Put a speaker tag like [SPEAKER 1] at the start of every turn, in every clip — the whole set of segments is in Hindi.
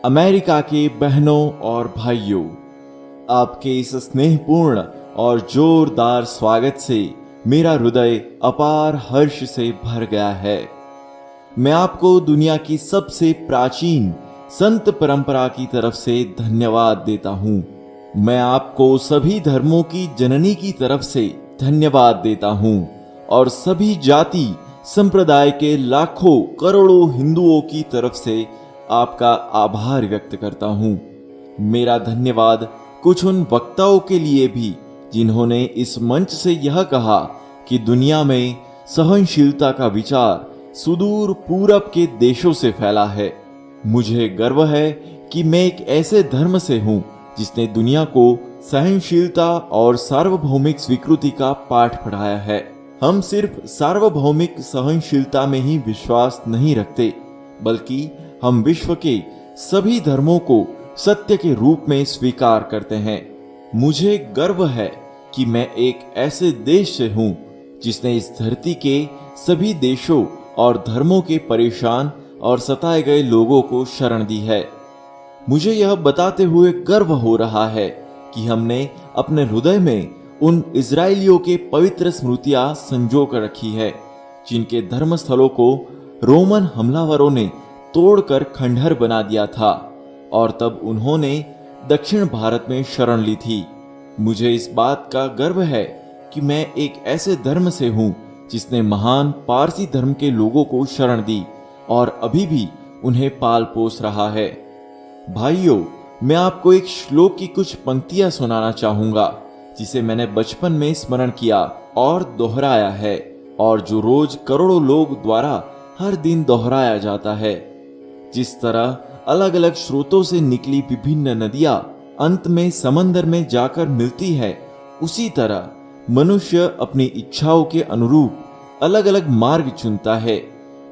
[SPEAKER 1] अमेरिका के बहनों और भाइयों, आपके इस स्नेहपूर्ण और जोरदार स्वागत से मेरा हृदय अपार हर्ष से भर गया है। मैं आपको दुनिया की सबसे प्राचीन संत परंपरा की तरफ से धन्यवाद देता हूँ। मैं आपको सभी धर्मों की जननी की तरफ से धन्यवाद देता हूँ और सभी जाति संप्रदाय के लाखों करोड़ों हिंदुओं की तरफ से आपका आभार व्यक्त करता हूँ। मेरा धन्यवाद कुछ उन वक्ताओं के लिए भी जिन्होंने इस मंच से यह कहा कि दुनिया में सहनशीलता का विचार सुदूर पूरब के देशों से फैला है। मुझे गर्व है कि मैं एक ऐसे धर्म से हूँ जिसने दुनिया को सहनशीलता और सार्वभौमिक स्वीकृति का पाठ पढ़ाया है। हम सिर्फ सार्वभौमिक सहनशीलता में ही विश्वास नहीं रखते, बल्कि हम विश्व के सभी धर्मों को सत्य के रूप में स्वीकार करते हैं। मुझे गर्व है कि मैं एक ऐसे देश से हूँ जिसने इस धरती के सभी देशों और धर्मों के परेशान और सताए गए लोगों को शरण दी है। मुझे यह बताते हुए गर्व हो रहा है कि हमने अपने हृदय में उन इजरायलियों के पवित्र स्मृतियां संजो कर रखी है जिनके धर्म स्थलों को रोमन हमलावरों ने तोड़कर खंडहर बना दिया था और तब उन्होंने दक्षिण भारत में शरण ली थी। मुझे इस बात का गर्व है कि मैं एक ऐसे धर्म से हूँ जिसने महान पारसी धर्म के लोगों को शरण दी और अभी भी उन्हें पाल पोस रहा है। भाइयों, मैं आपको एक श्लोक की कुछ पंक्तियां सुनाना चाहूंगा जिसे मैंने बचपन में स्मरण किया और दोहराया है और जो रोज करोड़ों लोग द्वारा हर दिन दोहराया जाता है। जिस तरह अलग अलग स्रोतों से निकली विभिन्न नदियां अंत में समंदर में जाकर मिलती है, उसी तरह मनुष्य अपनी इच्छाओं के अनुरूप अलग अलग मार्ग चुनता है।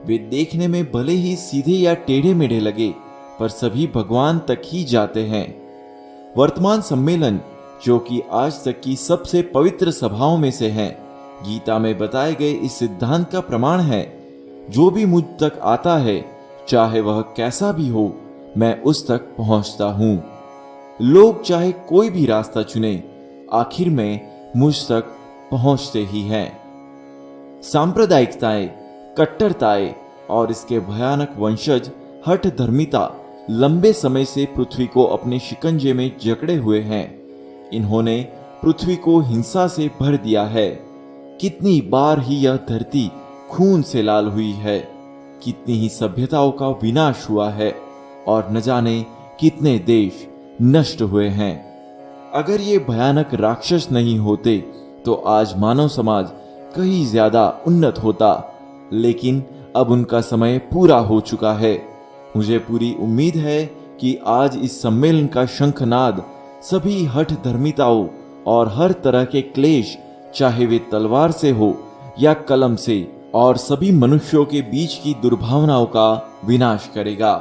[SPEAKER 1] वे देखने में भले ही सीधे या टेढ़े मेढ़े लगे, पर सभी भगवान तक ही जाते हैं। वर्तमान सम्मेलन, जो कि आज तक की सबसे पवित्र सभाओं में से है, गीता में बताए गए इस सिद्धांत का प्रमाण है। जो भी मुझ तक आता है, चाहे वह कैसा भी हो, मैं उस तक पहुंचता हूं। लोग चाहे कोई भी रास्ता चुने, आखिर में मुझ तक पहुंचते ही हैं। सांप्रदायिकताएं, कट्टरताएं और इसके भयानक वंशज हठ धर्मिता लंबे समय से पृथ्वी को अपने शिकंजे में जकड़े हुए हैं। इन्होंने पृथ्वी को हिंसा से भर दिया है। कितनी बार ही यह धरती खून से लाल हुई है, कितनी ही सभ्यताओं का विनाश हुआ है और न जाने कितने देश नष्ट हुए हैं। अगर ये भयानक राक्षस नहीं होते तो आज मानव समाज कहीं ज्यादा उन्नत होता, लेकिन अब उनका समय पूरा हो चुका है। मुझे पूरी उम्मीद है कि आज इस सम्मेलन का शंखनाद सभी हठ धर्मिताओं और हर तरह के क्लेश, चाहे वे तलवार से हो या कलम से, और सभी मनुष्यों के बीच की दुर्भावनाओं का विनाश करेगा।